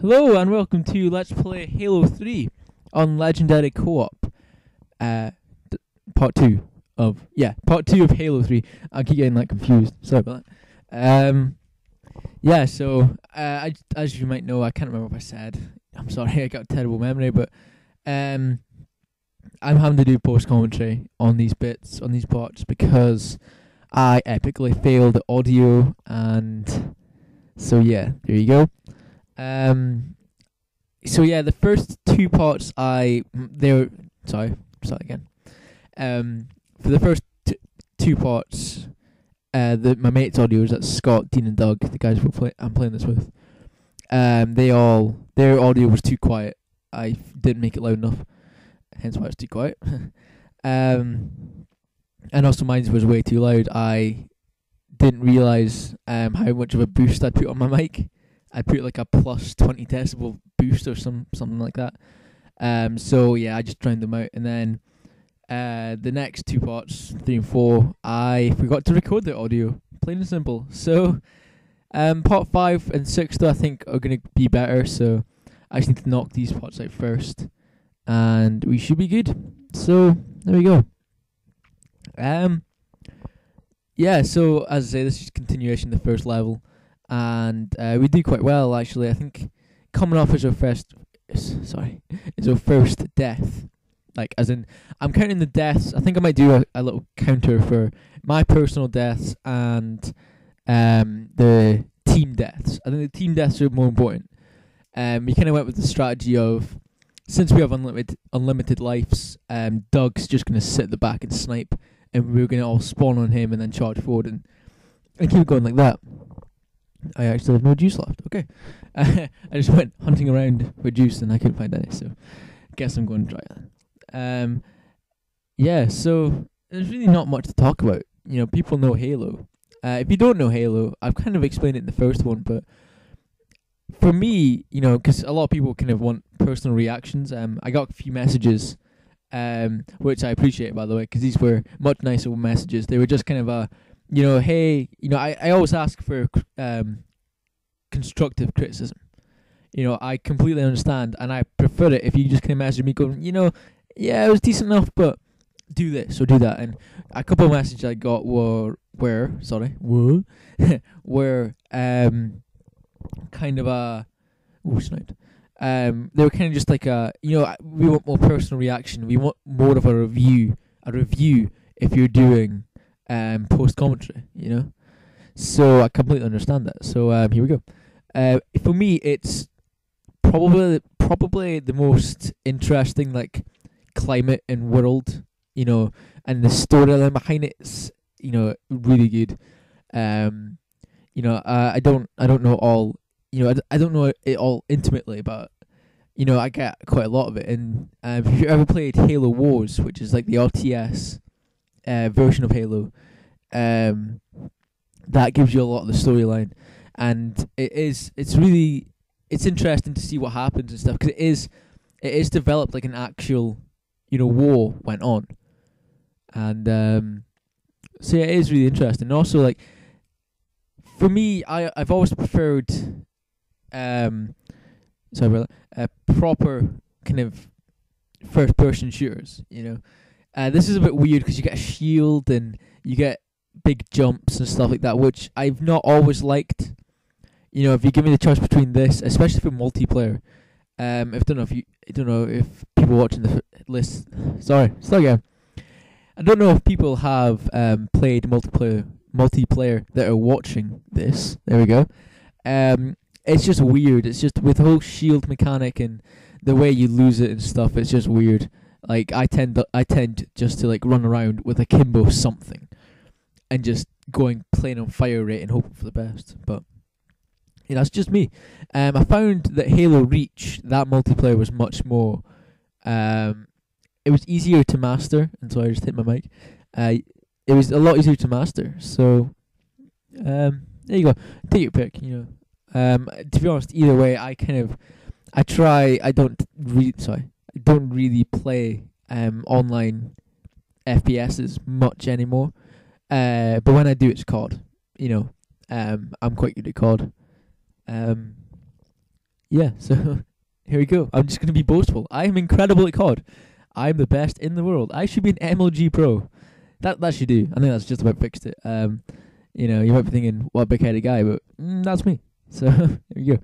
Hello and welcome to Let's Play Halo 3 on Legendary Co-op. Uh, part 2 part 2 of Halo 3. I keep getting confused. Sorry about that. As you might know, I can't remember what I said. I'm sorry, I got a terrible memory, but I'm having to do post commentary on these parts because I epically failed the audio, and so yeah, there you go. The first two parts for the first two parts, my mates' audios, that's Scott, Dean, and Doug, the guys I'm playing this with. Their audio was too quiet. I didn't make it loud enough, hence why it's too quiet. And also mine was way too loud. I didn't realise how much of a boost I'd put on my mic. I put like a plus 20 decibel boost or something like that. I just drowned them out. And then the next two parts, 3 and 4, I forgot to record the audio. Plain and simple. So part 5 and 6 though I think are going to be better. So I just need to knock these parts out first, and we should be good. So there we go. So as I say, this is continuation of the first level. And we do quite well, actually. I think coming off as our first death. Like, as in, I'm counting the deaths. I think I might do a little counter for my personal deaths and the team deaths. I think the team deaths are more important. We kind of went with the strategy of, since we have unlimited lives, Doug's just going to sit at the back and snipe, and we're going to all spawn on him and then charge forward and keep going like that. I actually have no juice left. Okay. I just went hunting around for juice and I couldn't find any, so I guess I'm going to try that. So there's really not much to talk about. You know, people know Halo. If you don't know Halo, I've kind of explained it in the first one, but for me, you know, because a lot of people kind of want personal reactions, I got a few messages, which I appreciate, by the way, because these were much nicer messages. They were just kind of hey, I always ask for constructive criticism. You know, I completely understand, and I prefer it if you just kind of message me going, it was decent enough, but do this or do that. And a couple of messages I got were kind of they were kind of just like we want more personal reaction. We want more of a review if you're doing post commentary, So I completely understand that. So here we go. For me, it's probably the most interesting climate and world, and the storyline behind it is really good. I don't know all, I don't know it all intimately, but I get quite a lot of it. And if you ever played Halo Wars, which is like the RTS version of Halo, that gives you a lot of the storyline, and it's interesting to see what happens and stuff, because it is developed like an actual war went on, and it is really interesting. And also, for me, I've always preferred proper kind of first person shooters. This is a bit weird because you get a shield and you get big jumps and stuff like that, which I've not always liked. If you give me the choice between this, especially for multiplayer, I don't know if people watching the list. Sorry, start again. I don't know if people have played multiplayer that are watching this. There we go. It's just weird. It's just with the whole shield mechanic and the way you lose it and stuff. It's just weird. Like I tend just to run around with a Kimbo something, and just playing on fire rate and hoping for the best. But that's just me. I found that Halo Reach, that multiplayer, was much more. It was easier to master, and so I just hit my mic. It was a lot easier to master. So there you go. Take your pick. To be honest, either way, I don't really play online FPSs much anymore. But when I do, it's COD. I'm quite good at COD. yeah, so here we go. I'm just going to be boastful. I'm incredible at COD. I'm the best in the world. I should be an MLG pro. That should do. I think that's just about fixed it. You might be thinking, what a big-headed guy, but that's me. So there you go.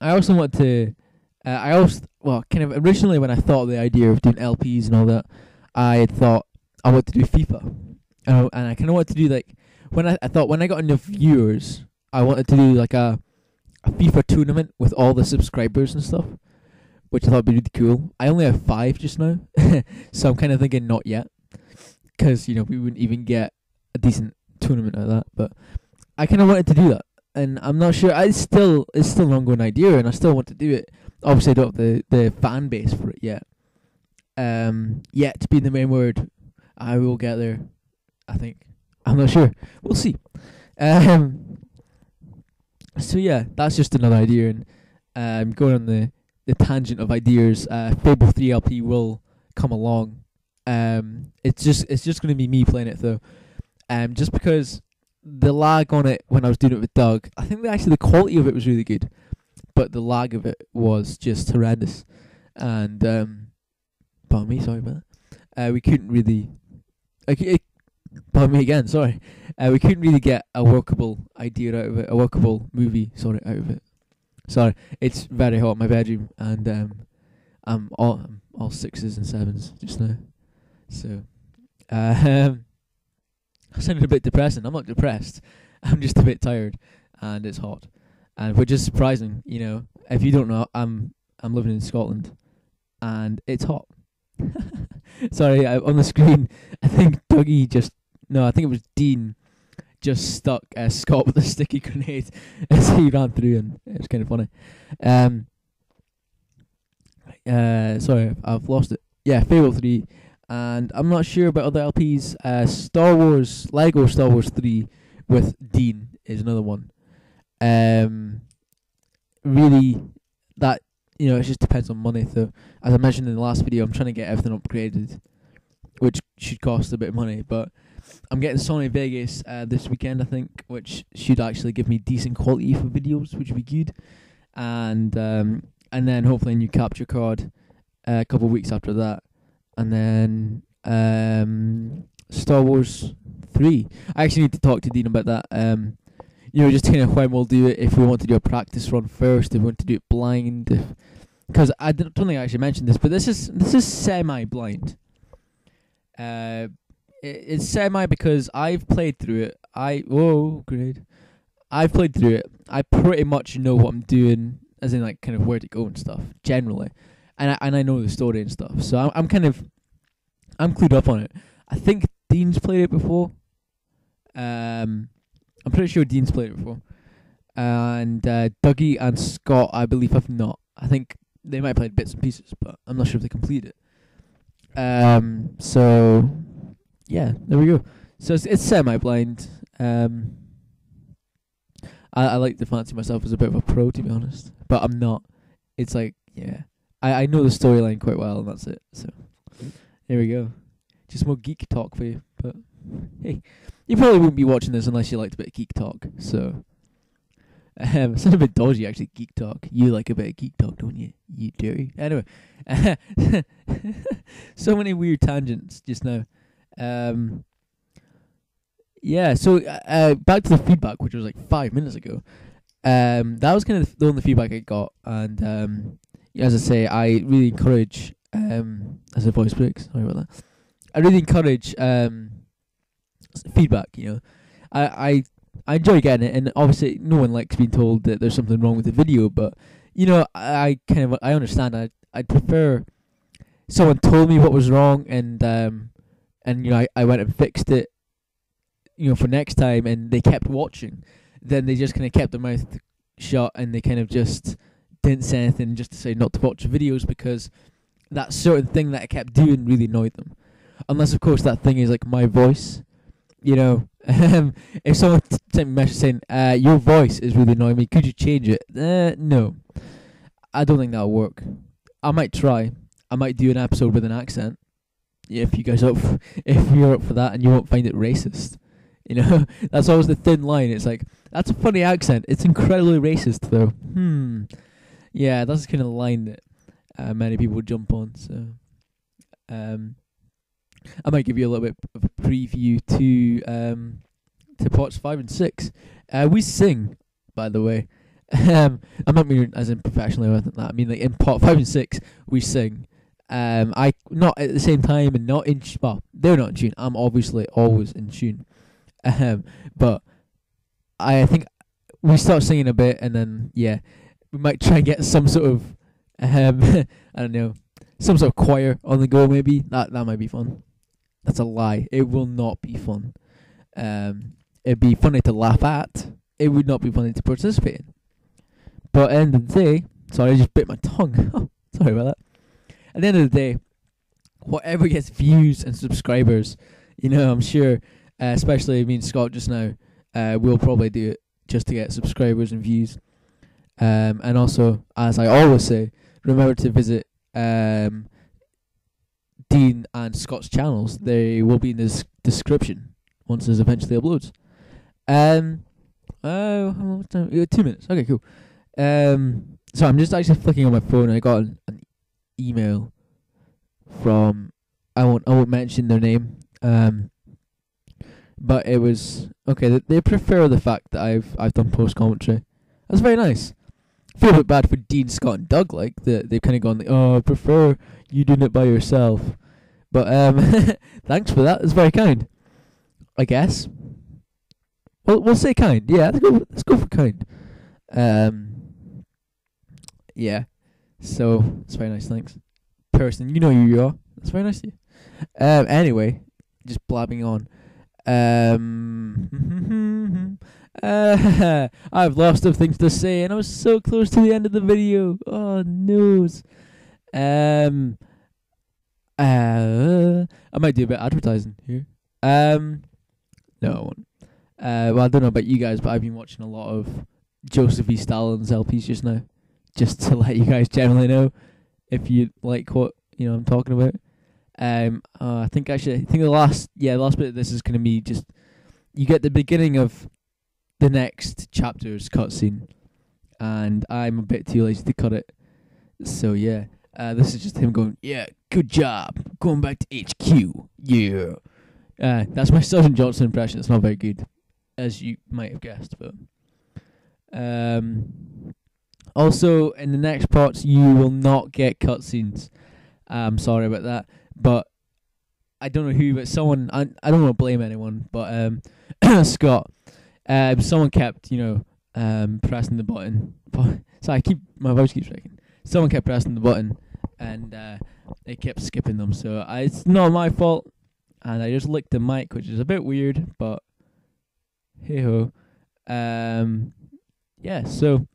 I also want to. Kind of originally when I thought of the idea of doing LPs and all that, I had thought I want to do FIFA, and I kind of want to do like when I thought when I got enough viewers, I wanted to do like a FIFA tournament with all the subscribers and stuff, which I thought would be really cool. I only have 5 just now, so I'm kind of thinking not yet, because we wouldn't even get a decent tournament out of that. But I kind of wanted to do that, and I'm not sure. It's still an ongoing idea, and I still want to do it. Obviously, I don't have the fan base for it yet. Yet to be the main word, I will get there. I think. I'm not sure. We'll see. So yeah, that's just another idea, and going on the tangent of ideas. Fable 3 LP will come along. It's just going to be me playing it though. Just because the lag on it when I was doing it with Doug, I think the quality of it was really good, but the lag of it was just horrendous. And pardon me, sorry about that. We couldn't really. Pardon me again, sorry. We couldn't really get a workable idea out of it, a workable movie, out of it. Sorry, it's very hot in my bedroom, and I'm all 6s and 7s just now. So, I sounded a bit depressing. I'm not depressed. I'm just a bit tired, and it's hot, and which is surprising. If you don't know, I'm living in Scotland, and it's hot. Sorry, on the screen, I think I think it was Dean just stuck Scott with a sticky grenade as he ran through, and it was kind of funny. Sorry, I've lost it. Yeah, Fable 3, and I'm not sure about other LPs. Lego Star Wars 3 with Dean is another one. Really, that it just depends on money. So, as I mentioned in the last video, I'm trying to get everything upgraded, which should cost a bit of money, but I'm getting Sony Vegas this weekend, I think, which should actually give me decent quality for videos, which would be good. And then hopefully a new capture card a couple of weeks after that. And then Star Wars 3. I actually need to talk to Dean about that. Just kind of when we'll do it, if we want to do a practice run first, if we want to do it blind. Because I don't think I actually mentioned this, but this is semi-blind. It's semi because I've played through it. I've played through it. I pretty much know what I'm doing, as in like kind of where to go and stuff generally, and I know the story and stuff. So I'm clued up on it. I think Dean's played it before. I'm pretty sure Dean's played it before, and Dougie and Scott, I believe, have not. I think they might have played bits and pieces, but I'm not sure if they complete it. So yeah, there we go. So it's semi-blind. I like to fancy myself as a bit of a pro, to be honest, but I'm not. It's like, yeah, I know the storyline quite well, and that's it. So there we go. Just more geek talk for you. But hey, you probably wouldn't be watching this unless you liked a bit of geek talk. So it sounds a bit dodgy, actually. Geek talk. You like a bit of geek talk, don't you? You do. Anyway, so many weird tangents just now. Yeah, so back to the feedback, which was like 5 minutes ago. That was kind of the only feedback I got, and as I say, I really encourage. As a voice breaks, sorry about that. I really encourage feedback. I enjoy getting it, and obviously no one likes being told that there's something wrong with the video, but I understand. I'd prefer someone told me what was wrong, and I went and fixed it, for next time, and they kept watching. Then they just kind of kept their mouth shut, and they kind of just didn't say anything, just to say not to watch the videos, because that certain thing that I kept doing really annoyed them. Unless, of course, that thing is like my voice. If someone sent me a message saying, your voice is really annoying me, could you change it? No. I don't think that'll work. I might try. I might do an episode with an accent. If you guys if you're up for that and you won't find it racist. You know, that's always the thin line. It's like, that's a funny accent. It's incredibly racist, though. Yeah, that's the kind of line that many people jump on. So, I might give you a little bit of a preview to parts 5 and 6. We sing, by the way. I'm not meaning as in professionally or anything like that. I mean, like, in part 5 and 6, we sing. I not at the same time and not in well, they're not in tune. I'm obviously always in tune. But I think we start singing a bit, and then we might try and get some sort of I don't know, some sort of choir on the go. Maybe that might be fun. That's a lie. It will not be fun. It'd be funny to laugh at. It would not be funny to participate in. But at the end of the day, sorry, I just bit my tongue. Sorry about that. At the end of the day, whatever gets views and subscribers, I'm sure, especially me and Scott just now, we'll probably do it just to get subscribers and views. And also, as I always say, remember to visit Dean and Scott's channels. They will be in the description once this eventually uploads. How much time? 2 minutes. Okay, cool. So I'm just actually flicking on my phone. I got an email from, I won't mention their name. But it was okay. They prefer the fact that I've done post commentary. That's very nice. I feel a bit bad for Dean, Scott, and Doug. Like they've kind of gone like, I prefer you doing it by yourself. But thanks for that. It's very kind. I guess. Well, we'll say kind. Yeah, let's go for kind. Yeah. So it's very nice. Thanks, person. You know who you are. That's very nice of you. Anyway, just blabbing on. I've lost of things to say, and I was so close to the end of the video. Oh no. I might do a bit of advertising here. No, I won't. Well, I don't know about you guys, but I've been watching a lot of Joseph E. Stalin's LPs just now, just to let you guys generally know if you like what I'm talking about. I think the last bit of this is going to be just, you get the beginning of the next chapter's cutscene, and I'm a bit too lazy to cut it. So yeah, this is just him going, yeah, good job, going back to HQ, yeah. That's my Sergeant Johnson impression. It's not very good, as you might have guessed, but also in the next parts you will not get cutscenes. I'm sorry about that, but I don't know who, but someone, I don't want to blame anyone, but Scott, someone kept pressing the button. So my voice keeps breaking. Someone kept pressing the button, and they kept skipping them. So it's not my fault, and I just licked the mic, which is a bit weird, but hey ho. Yeah. So